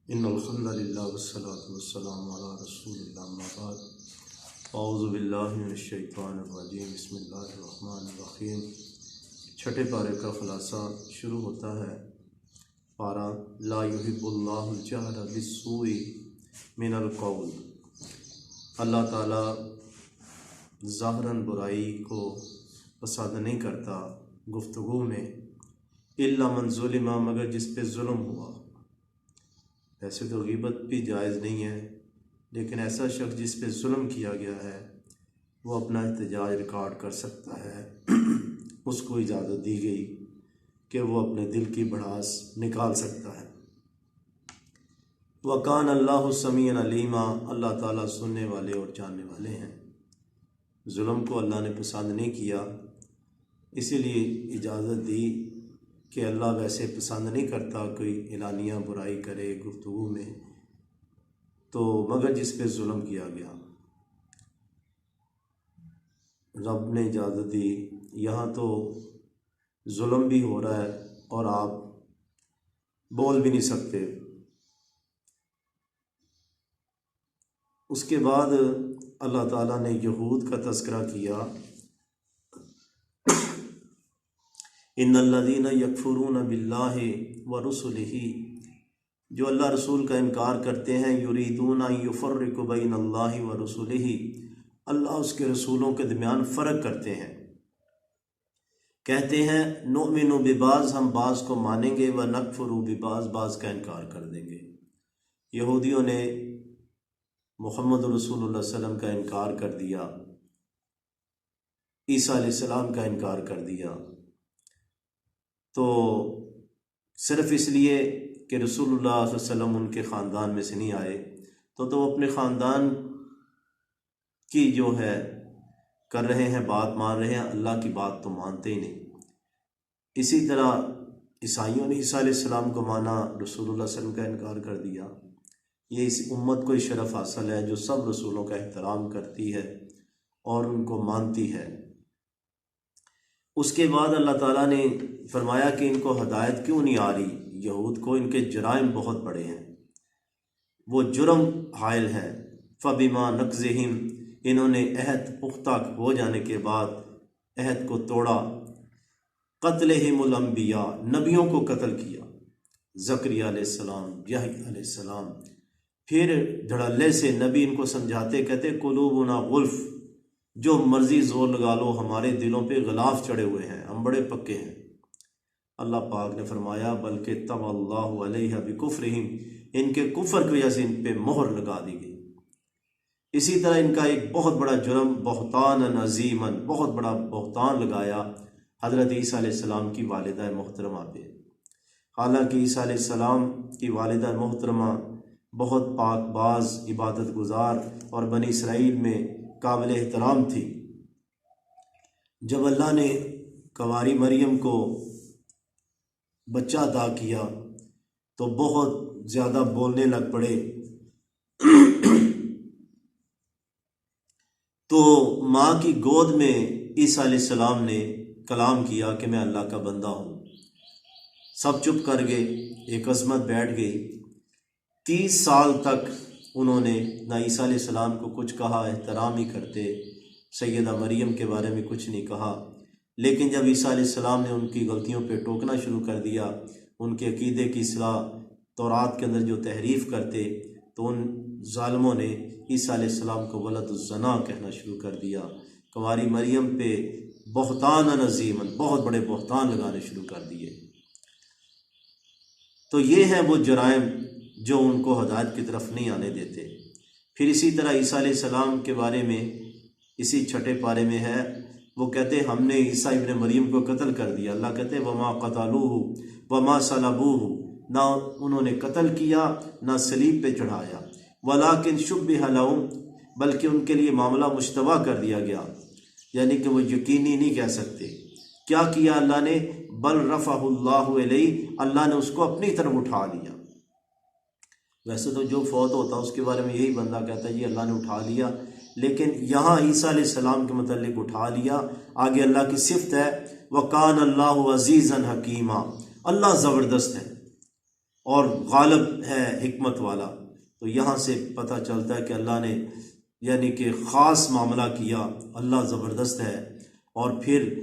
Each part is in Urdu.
ان الحمد للہ والصلاۃ والسلام علی رسول اللہ اما بعد اعوذ باللہ من الشیطان الرجیم بسم اللہ الرحمن الرحیم۔ چھٹے پارے کا خلاصہ شروع ہوتا ہے۔ پارہ لا یحب اللہ الجہر بالسوء من القول، اللہ تعالیٰ ظاہراً برائی کو پسند نہیں کرتا گفتگو میں، الا من ظلم، مگر جس پہ ظلم ہوا۔ ویسے تو غیبت بھی جائز نہیں ہے، لیکن ایسا شخص جس پہ ظلم کیا گیا ہے وہ اپنا احتجاج ریکارڈ کر سکتا ہے۔ اس کو اجازت دی گئی کہ وہ اپنے دل کی بڑاس نکال سکتا ہے۔ وَكَانَ اللَّهُ سَمِيعًا عَلِيمًا، اللہ تعالیٰ سننے والے اور جاننے والے ہیں۔ ظلم کو اللہ نے پسند نہیں کیا، اسی لیے اجازت دی کہ اللہ ویسے پسند نہیں کرتا کوئی اعلانیہ برائی کرے گفتگو میں، تو مگر جس پہ ظلم کیا گیا رب نے اجازت دی۔ یہاں تو ظلم بھی ہو رہا ہے اور آپ بول بھی نہیں سکتے۔ اس کے بعد اللہ تعالیٰ نے یہود کا تذکرہ کیا، ان الذین یکفرون باللہ ورسلہ، جو اللہ رسول کا انکار کرتے ہیں، یریدون ان یفرقوا بین اللہ ورسلہ، اللہ اس کے رسولوں کے درمیان فرق کرتے ہیں، کہتے ہیں نؤمن ببعض، ہم بعض کو مانیں گے، ونکفر ببعض، بعض کا انکار کر دیں گے۔ یہودیوں نے محمد رسول اللہ صلی اللہ علیہ وسلم کا انکار کر دیا، عیسیٰ علیہ السلام کا انکار کر دیا، تو صرف اس لیے کہ رسول اللہ صلی اللہ علیہ وسلم ان کے خاندان میں سے نہیں آئے، تو اپنے خاندان کی جو ہے کر رہے ہیں، بات مان رہے ہیں، اللہ کی بات تو مانتے ہی نہیں۔ اسی طرح عیسائیوں نے عیسیٰ علیہ السلام کو مانا، رسول اللہ صلی اللہ علیہ وسلم کا انکار کر دیا۔ یہ اس امت کو شرف حاصل ہے جو سب رسولوں کا احترام کرتی ہے اور ان کو مانتی ہے۔ اس کے بعد اللہ تعالیٰ نے فرمایا کہ ان کو ہدایت کیوں نہیں آ رہی، یہود کو ان کے جرائم بہت بڑے ہیں، وہ جرم حائل ہیں۔ فبما نقضہم، انہوں نے عہد پختہ ہو جانے کے بعد عہد کو توڑا، قتلہم الانبیاء، نبیوں کو قتل کیا، زکریا علیہ السلام، یحییٰ علیہ السلام۔ پھر دھڑلے سے نبی ان کو سمجھاتے، کہتے قلوبنا غلف، جو مرضی زور لگا لو، ہمارے دلوں پہ غلاف چڑھے ہوئے ہیں، ہم بڑے پکے ہیں۔ اللہ پاک نے فرمایا بلکہ طبع اللہ علیہ بکفرہم، ان کے کفر کی وجہ سے ان پہ مہر لگا دی گئی۔ اسی طرح ان کا ایک بہت بڑا جرم بہتان عظیما، بہت بڑا بہتان لگایا حضرت عیسیٰ علیہ السلام کی والدہ محترمہ پہ۔ حالانکہ عیسیٰ علیہ السلام کی والدہ محترمہ بہت پاک باز، عبادت گزار اور بنی اسرائیل میں قابل احترام تھی۔ جب اللہ نے کنواری مریم کو بچہ عطا کیا تو بہت زیادہ بولنے لگ پڑے، تو ماں کی گود میں عیسیٰ علیہ السلام نے کلام کیا کہ میں اللہ کا بندہ ہوں۔ سب چپ کر گئے، ایک عظمت بیٹھ گئی۔ 30 سال تک انہوں نے نہ عیسیٰ علیہ السلام کو کچھ کہا، احترام ہی کرتے، سیدہ مریم کے بارے میں کچھ نہیں کہا۔ لیکن جب عیسیٰ علیہ السلام نے ان کی غلطیوں پہ ٹوکنا شروع کر دیا، ان کے عقیدے کی اصلاح، تورات کے اندر جو تحریف کرتے، تو ان ظالموں نے عیسیٰ علیہ السلام کو ولد الزنا کہنا شروع کر دیا۔ کنواری مریم پہ بہتان عظیم، بہت بڑے بہتان لگانے شروع کر دیے۔ تو یہ ہیں وہ جرائم جو ان کو ہدایت کی طرف نہیں آنے دیتے۔ پھر اسی طرح عیسیٰ علیہ السلام کے بارے میں اسی چھٹے پارے میں ہے، وہ کہتے ہم نے عیسیٰ ابن مریم کو قتل کر دیا۔ اللہ کہتے وما قتلوہ وما صلبوہ، نہ انہوں نے قتل کیا نہ صلیب پہ چڑھایا، ولکن شبہ لہم، بلکہ ان کے لیے معاملہ مشتبہ کر دیا گیا، یعنی کہ وہ یقینی نہیں کہہ سکتے۔ کیا کیا اللہ نے؟ بل رفعہ اللہ الیہ، اللہ نے اس کو اپنی طرف اٹھا لیا۔ ویسے تو جو فوت ہوتا اس کے بارے میں یہی بندہ کہتا ہے جی اللہ نے اٹھا لیا، لیکن یہاں عیسیٰ علیہ السلام کے متعلق اٹھا لیا۔ آگے اللہ کی صفت ہے وَقَانَ اللَّهُ عَزِيزًا حَكِيمًا، اللہ زبردست ہے، اور غالب ہے حکمت والا۔ تو یہاں سے پتہ چلتا ہے کہ اللہ نے یعنی کہ خاص معاملہ کیا، اللہ زبردست ہے۔ اور پھر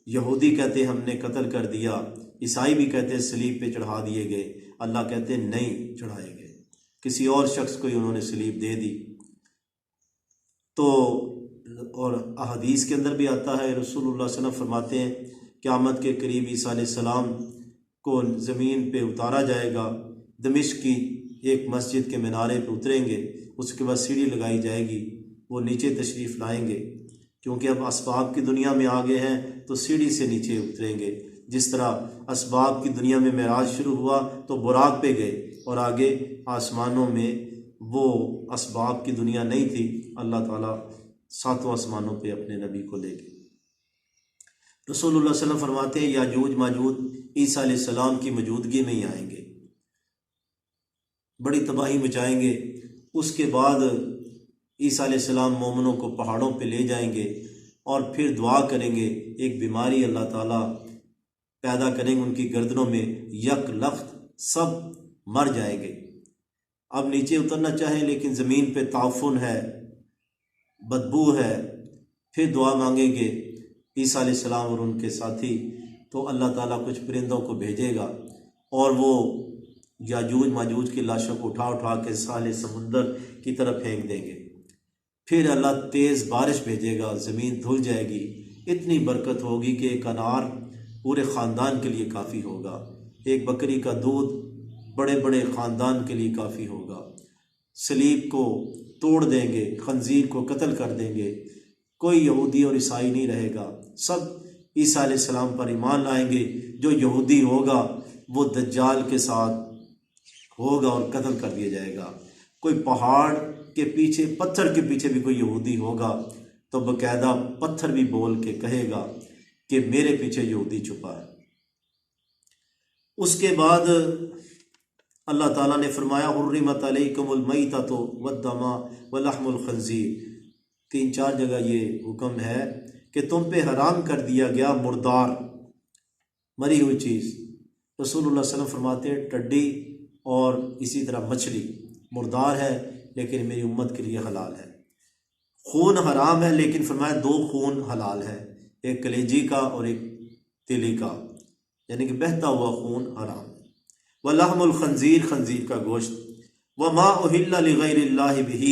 یہودی کہتے ہیں ہم نے قتل کر دیا، عیسائی بھی کہتے ہیں صلیب پہ چڑھا دیے گئے، اللہ کہتے ہیں نہیں چڑھائے گئے، کسی اور شخص کو ہی انہوں نے صلیب دے دی۔ تو اور احادیث کے اندر بھی آتا ہے، رسول اللہ صلی اللہ علیہ وسلم فرماتے ہیں قیامت کے قریب عیسیٰ علیہ السلام کو زمین پہ اتارا جائے گا، دمشق کی ایک مسجد کے مینارے پہ اتریں گے، اس کے بعد سیڑھی لگائی جائے گی، وہ نیچے تشریف لائیں گے، کیونکہ اب اسباب کی دنیا میں آگے ہیں تو سیڑھی سے نیچے اتریں گے۔ جس طرح اسباب کی دنیا میں معراج شروع ہوا تو براق پہ گئے، اور آگے آسمانوں میں وہ اسباب کی دنیا نہیں تھی، اللہ تعالیٰ ساتوں آسمانوں پہ اپنے نبی کو لے گئے۔ رسول اللہ صلی اللہ علیہ وسلم فرماتے ہیں یاجوج ماجوج عیسیٰ علیہ السلام کی موجودگی میں ہی آئیں گے، بڑی تباہی مچائیں گے۔ اس کے بعد عیسیٰ علیہ السلام مومنوں کو پہاڑوں پہ لے جائیں گے اور پھر دعا کریں گے، ایک بیماری اللہ تعالیٰ پیدا کریں گے ان کی گردنوں میں، یک لخت سب مر جائیں گے۔ اب نیچے اترنا چاہیں لیکن زمین پہ تعفن ہے، بدبو ہے، پھر دعا مانگیں گے عیسیٰ علیہ السلام اور ان کے ساتھی، تو اللہ تعالیٰ کچھ پرندوں کو بھیجے گا اور وہ یاجوج ماجوج کی لاشوں کو اٹھا اٹھا کے ساحل سمندر کی طرف پھینک دیں گے۔ پھر اللہ تیز بارش بھیجے گا، زمین دھل جائے گی، اتنی برکت ہوگی کہ ایک انار پورے خاندان کے لیے کافی ہوگا، ایک بکری کا دودھ بڑے بڑے خاندان کے لیے کافی ہوگا۔ صلیب کو توڑ دیں گے، خنزیر کو قتل کر دیں گے، کوئی یہودی اور عیسائی نہیں رہے گا، سب عیسیٰ علیہ السلام پر ایمان لائیں گے۔ جو یہودی ہوگا وہ دجال کے ساتھ ہوگا اور قتل کر دیا جائے گا۔ کوئی پہاڑ کے پیچھے، پتھر کے پیچھے بھی کوئی یہودی ہوگا تو باقاعدہ پتھر بھی بول کے کہے گا کہ میرے پیچھے یہودی چھپا ہے۔ اس کے بعد اللہ تعالیٰ نے فرمایا حرمت علیکم المیتۃ والدم ولحم الخنزیر، 3-4 جگہ یہ حکم ہے کہ تم پہ حرام کر دیا گیا مردار، مری ہوئی چیز۔ رسول اللہ صلی اللہ علیہ وسلم فرماتے ہیں ٹڈی اور اسی طرح مچھلی مردار ہے لیکن میری امت کے لیے حلال ہے۔ خون حرام ہے لیکن فرمایا 2 خون حلال ہے، ایک کلیجی کا اور ایک تیلی کا، یعنی کہ بہتا ہوا خون حرام ہے۔ وَلَحْمُ الْخَنْزِيرِ، خنزیر کا گوشت، وَمَا أُهِلَّ لِغَيْرِ اللَّهِ بِهِ،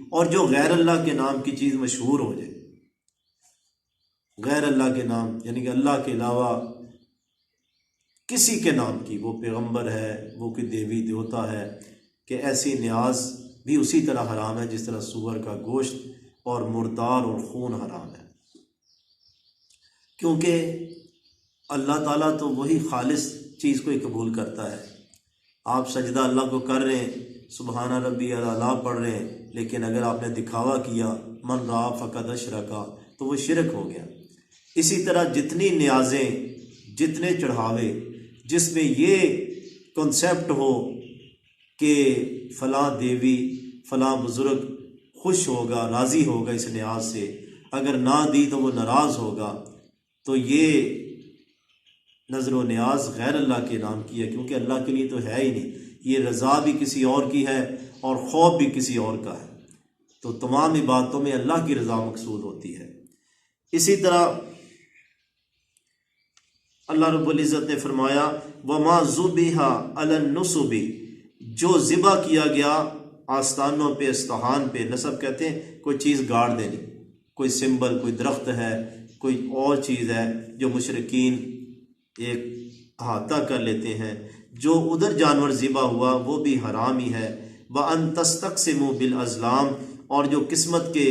اور جو غیر اللہ کے نام کی چیز مشہور ہو جائے، غیر اللہ کے نام یعنی کہ اللہ کے علاوہ کسی کے نام کی، وہ پیغمبر ہے، وہ کوئی دیوی دیوتا ہے، کہ ایسی نیاز بھی اسی طرح حرام ہے جس طرح سور کا گوشت اور مردار اور خون حرام ہے، کیونکہ اللہ تعالیٰ تو وہی خالص چیز کو ہی قبول کرتا ہے۔ آپ سجدہ اللہ کو کر رہے ہیں، سبحان ربی الاعلیٰ پڑھ رہے ہیں، لیکن اگر آپ نے دکھاوا کیا من رأى فقد اشرک تو وہ شرک ہو گیا۔ اسی طرح جتنی نیازیں، جتنے چڑھاوے جس میں یہ کنسیپٹ ہو کہ فلاں دیوی فلاں بزرگ خوش ہوگا، راضی ہوگا اس نیاز سے، اگر نہ دی تو وہ ناراض ہوگا، تو یہ نظر و نیاز غیر اللہ کے نام کی ہے، کیونکہ اللہ کے لیے تو ہے ہی نہیں، یہ رضا بھی کسی اور کی ہے اور خوف بھی کسی اور کا ہے۔ تو تمام عبادتوں میں اللہ کی رضا مقصود ہوتی ہے۔ اسی طرح اللہ رب العزت نے فرمایا وَمَا ذُبِحَ عَلَى النُّصُبِ، جو ذبح کیا گیا آستانوں پہ، استحان پہ، نصب کہتے ہیں کوئی چیز گاڑ دینی، کوئی سمبل، کوئی درخت ہے، کوئی اور چیز ہے جو مشرکین ایک احاطہ کر لیتے ہیں، جو ادھر جانور ذبح ہوا وہ بھی حرام ہی ہے۔ وَأَن تَسْتَقْسِمُوا بِالْأَزْلَامِ، اور جو قسمت کے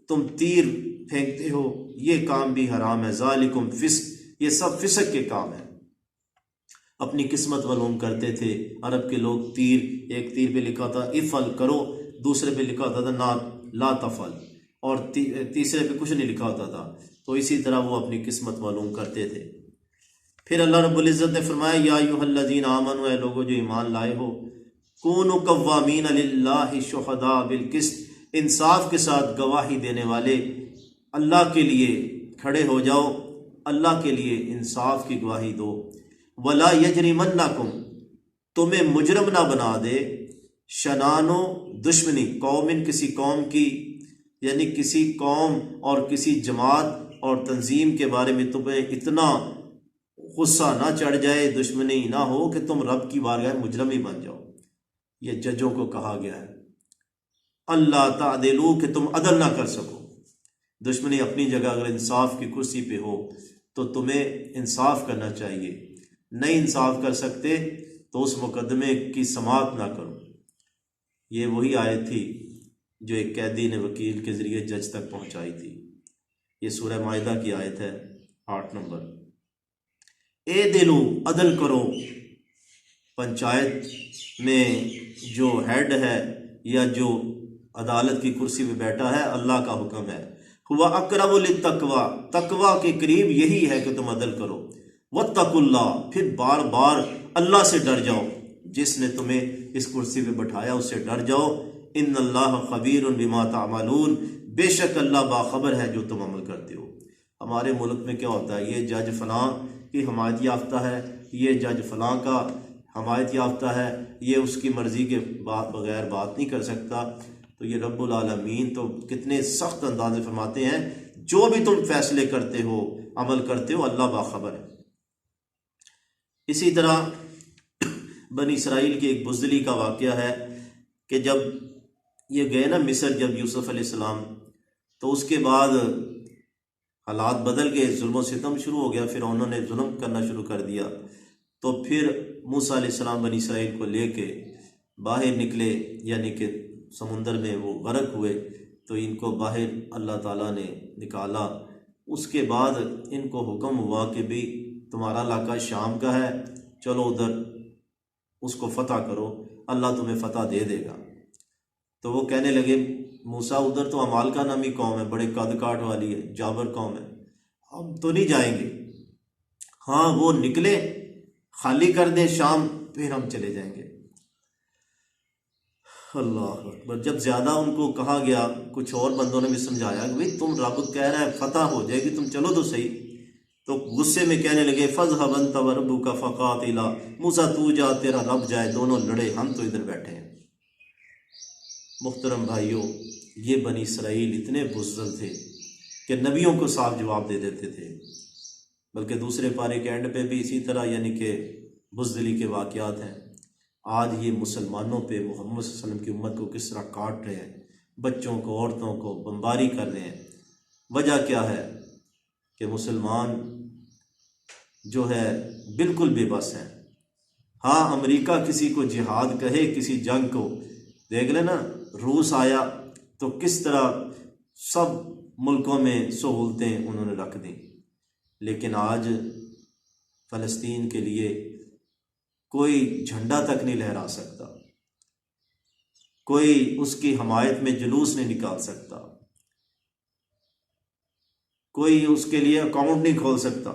تم تیر پھینکتے ہو یہ کام بھی حرام ہے۔ ذالکم فسق، یہ سب فسق کے کام ہیں۔ اپنی قسمت معلوم کرتے تھے عرب کے لوگ، تیر، ایک تیر پہ لکھا تھا افعل کرو، دوسرے پہ لکھا ہوتا تھا لا تفعل، اور تیسرے پہ کچھ نہیں لکھا ہوتا تھا، تو اسی طرح وہ اپنی قسمت معلوم کرتے تھے۔ پھر اللہ رب العزت نے فرمایا یا ایھا الذین آمنوا، اے لوگو جو ایمان لائے ہو، کونوا قوامین للہ شہداء بالقسط، انصاف کے ساتھ گواہی دینے والے اللہ کے لیے کھڑے ہو جاؤ، اللہ کے لیے انصاف کی گواہی دو۔ ولا یجرمنکم، تمہیں مجرم نہ بنا دے شنانو دشمنی قومن کسی قوم کی، یعنی کسی قوم اور کسی جماعت اور تنظیم کے بارے میں تمہیں اتنا غصہ نہ چڑھ جائے، دشمنی نہ ہو کہ تم رب کی بارگاہ میں مجرم ہی بن جاؤ۔ یہ ججوں کو کہا گیا ہے، اللہ تعدلو کہ تم عدل نہ کر سکو۔ دشمنی اپنی جگہ اگر انصاف کی کرسی پہ ہو تو تمہیں انصاف کرنا چاہیے، نہیں انصاف کر سکتے تو اس مقدمے کی سماعت نہ کرو۔ یہ وہی آیت تھی جو ایک قیدی نے وکیل کے ذریعے جج تک پہنچائی تھی۔ یہ سورہ مائدہ کی آیت ہے 8 نمبر۔ اے دلو عدل کرو، پنچایت میں جو ہیڈ ہے یا جو عدالت کی کرسی پہ بیٹھا ہے، اللہ کا حکم ہے، ہوا اقرب للتقوی، تقوی کے قریب یہی ہے کہ تم عدل کرو، واتقوا اللہ، پھر بار بار اللہ سے ڈر جاؤ، جس نے تمہیں اس کرسی پہ بٹھایا اس سے ڈر جاؤ، ان اللہ خبیر بما تعملون، بے شک اللہ باخبر ہے جو تم عمل کرتے ہو۔ ہمارے ملک میں کیا ہوتا ہے، یہ جج فلاں کی حمایت یافتہ ہے، یہ جج فلاں کا حمایت یافتہ ہے، یہ اس کی مرضی کے بغیر بات نہیں کر سکتا۔ تو یہ رب العالمین تو کتنے سخت انداز میں فرماتے ہیں، جو بھی تم فیصلے کرتے ہو عمل کرتے ہو اللہ باخبر ہے۔ اسی طرح بنی اسرائیل کی ایک بزدلی کا واقعہ ہے کہ جب یہ گئے نا مصر، جب یوسف علیہ السلام، تو اس کے بعد حالات بدل گئے، ظلم و ستم شروع ہو گیا، پھر انہوں نے ظلم کرنا شروع کر دیا۔ تو پھر موسیٰ علیہ السلام بنی اسرائیل کو لے کے باہر نکلے، یعنی کہ سمندر میں وہ غرق ہوئے، تو ان کو باہر اللہ تعالیٰ نے نکالا۔ اس کے بعد ان کو حکم ہوا کہ بھی تمہارا علاقہ شام کا ہے، چلو ادھر اس کو فتح کرو، اللہ تمہیں فتح دے دے گا۔ تو وہ کہنے لگے موسیٰ ادھر تو عمالقہ نامی قوم ہے، بڑے قد کاٹ والی ہے، جابر قوم ہے، ہم تو نہیں جائیں گے۔ ہاں وہ نکلے، خالی کر دیں شام، پھر ہم چلے جائیں گے۔ اللہ اکبر۔ جب زیادہ ان کو کہا گیا، کچھ اور بندوں نے بھی سمجھایا کہ بھئی تم رب کہہ رہا ہے فتح ہو جائے گی، تم چلو تو صحیح، تو غصے میں کہنے لگے فَاذْهَبْ أَنْتَ وَرَبُّكَ فَقَاتِلَا، موسیٰ تو جا، تیرا رب جائے، دونوں لڑے، ہم تو ادھر بیٹھے ہیں۔ محترم بھائیوں، یہ بنی اسرائیل اتنے بزدل تھے کہ نبیوں کو صاف جواب دے دیتے تھے، بلکہ دوسرے پارے کے اینڈ پہ بھی اسی طرح یعنی کہ بزدلی کے واقعات ہیں۔ آج یہ مسلمانوں پہ محمد صلی اللہ علیہ وسلم کی امت کو کس طرح کاٹ رہے ہیں، بچوں کو، عورتوں کو بمباری کر رہے ہیں۔ وجہ کیا ہے کہ مسلمان جو ہے بالکل بے بس ہیں۔ ہاں امریکہ کسی کو جہاد کہے، کسی جنگ کو، دیکھ لینا روس آیا تو کس طرح سب ملکوں میں سہولتیں انہوں نے رکھ دیں، لیکن آج فلسطین کے لیے کوئی جھنڈا تک نہیں لہرا سکتا، کوئی اس کی حمایت میں جلوس نہیں نکال سکتا، کوئی اس کے لیے اکاؤنٹ نہیں کھول سکتا۔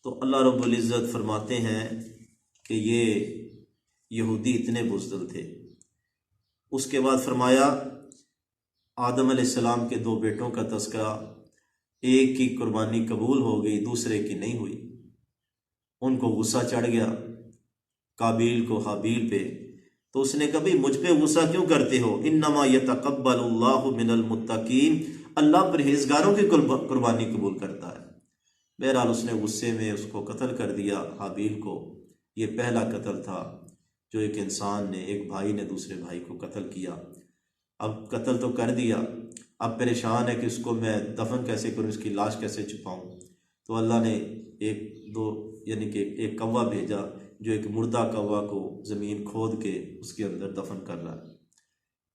تو اللہ رب العزت فرماتے ہیں کہ یہ یہودی اتنے بزدل تھے۔ اس کے بعد فرمایا آدم علیہ السلام کے 2 بیٹوں کا تذکرہ، ایک کی قربانی قبول ہو گئی، دوسرے کی نہیں ہوئی۔ ان کو غصہ چڑھ گیا قابیل کو حابیل پہ، تو اس نے کہا بھی مجھ پہ غصہ کیوں کرتے ہو، انما یتقبل اللہ من المتقین، اللہ پرہیزگاروں کی قربانی قبول کرتا ہے۔ بہرحال اس نے غصے میں اس کو قتل کر دیا، حابیل کو۔ یہ پہلا قتل تھا جو ایک انسان نے، ایک بھائی نے دوسرے بھائی کو قتل کیا۔ اب قتل تو کر دیا، اب پریشان ہے کہ اس کو میں دفن کیسے کروں، اس کی لاش کیسے چھپاؤں۔ تو اللہ نے یعنی کہ ایک کوا بھیجا جو ایک مردہ کوا کو زمین کھود کے اس کے اندر دفن کر رہا ہے۔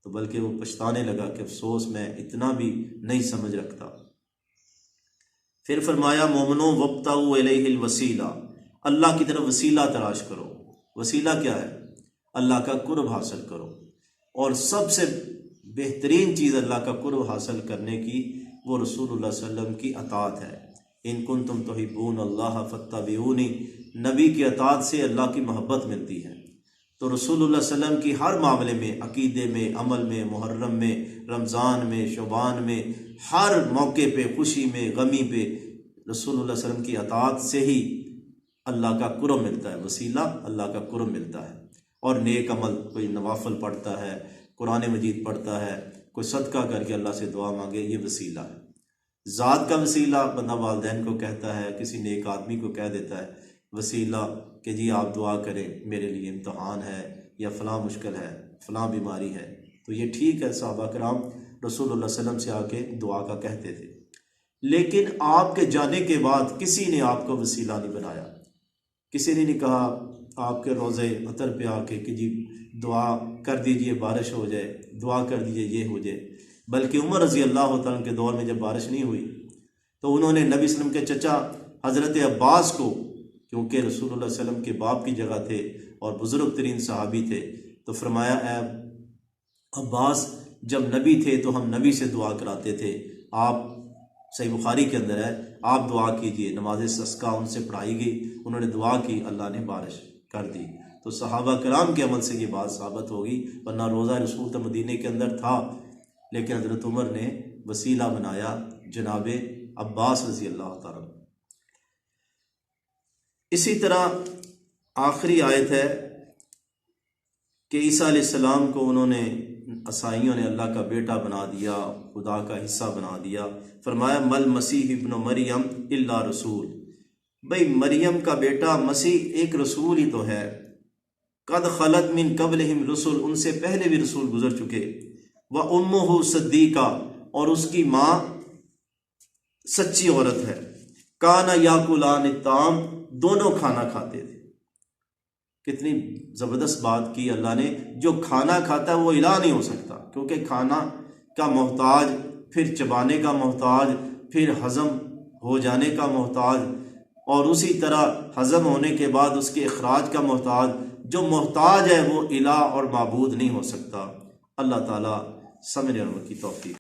تو بلکہ وہ پچھتانے لگا کہ افسوس میں اتنا بھی نہیں سمجھ رکھتا۔ پھر فرمایا مومنوں وابتغوا الیہ الوسیلہ، اللہ کی طرف وسیلہ تلاش کرو۔ وسیلہ کیا ہے؟ اللہ کا قرب حاصل کرو، اور سب سے بہترین چیز اللہ کا قرب حاصل کرنے کی وہ رسول اللہ صلی اللہ علیہ وسلم کی اطاعت ہے۔ ان کنتم تحبون اللہ فاتبعونی، نبی کی اطاعت سے اللہ کی محبت ملتی ہے۔ تو رسول اللہ صلی اللہ علیہ وسلم کی ہر معاملے میں، عقیدے میں، عمل میں، محرم میں، رمضان میں، شعبان میں، ہر موقع پہ، خوشی میں، غمی پہ، رسول اللہ صلی اللہ علیہ وسلم کی اطاعت سے ہی اللہ کا قرب ملتا ہے، وسیلہ اللہ کا قرب ملتا ہے۔ اور نیک عمل، کوئی نوافل پڑھتا ہے، قرآن مجید پڑھتا ہے، کوئی صدقہ کر کے اللہ سے دعا مانگے، یہ وسیلہ ہے۔ ذات کا وسیلہ بندہ والدین کو کہتا ہے، کسی نیک آدمی کو کہہ دیتا ہے وسیلہ کہ جی آپ دعا کریں، میرے لیے امتحان ہے یا فلاں مشکل ہے، فلاں بیماری ہے، تو یہ ٹھیک ہے۔ صحابہ کرام رسول اللہ صلی اللہ علیہ وسلم سے آ کے دعا کا کہتے تھے، لیکن آپ کے جانے کے بعد کسی نے آپ کو وسیلہ نہیں بنایا، کسی نے نہیں کہا آپ کے روضے عطر پہ آ کے کہ جی دعا کر دیجئے بارش ہو جائے، دعا کر دیجئے یہ ہو جائے۔ بلکہ عمر رضی اللہ تعالیٰ عنہ کے دور میں جب بارش نہیں ہوئی تو انہوں نے نبی صلی اللہ علیہ وسلم کے چچا حضرت عباس کو، کیونکہ رسول اللہ صلی اللہ علیہ وسلم کے باپ کی جگہ تھے اور بزرگ ترین صحابی تھے، تو فرمایا اے عباس، جب نبی تھے تو ہم نبی سے دعا کراتے تھے، آپ، صحیح بخاری کے اندر ہے، آپ دعا کیجئے۔ نماز استسقاء ان سے پڑھائی گئی، انہوں نے دعا کی، اللہ نے بارش کر دی۔ تو صحابہ کرام کے عمل سے یہ بات ثابت ہوگی، ورنہ روزہ رسول تو مدینے کے اندر تھا، لیکن حضرت عمر نے وسیلہ بنایا جناب عباس رضی اللہ تعالیٰ۔ اسی طرح آخری آیت ہے کہ عیسیٰ علیہ السلام کو انہوں نے، عیسائیوں نے اللہ کا بیٹا بنا دیا، خدا کا حصہ بنا دیا۔ فرمایا مل مسیح ابن مریم الا رسول، بھئی مریم کا بیٹا مسیح ایک رسول ہی تو ہے، قد خلت من قبلہم رسل، ان سے پہلے بھی رسول گزر چکے، وامہ صدیقہ، اور اس کی ماں سچی عورت ہے، کانا یاکلان الطعام، دونوں کھانا کھاتے تھے۔ کتنی زبردست بات کی اللہ نے، جو کھانا کھاتا ہے وہ الہ نہیں ہو سکتا، کیونکہ کھانا کا محتاج، پھر چبانے کا محتاج، پھر ہضم ہو جانے کا محتاج، اور اسی طرح ہضم ہونے کے بعد اس کے اخراج کا محتاج، جو محتاج ہے وہ الہ اور معبود نہیں ہو سکتا۔ اللہ تعالیٰ سمجھنے والوں کی توفیق۔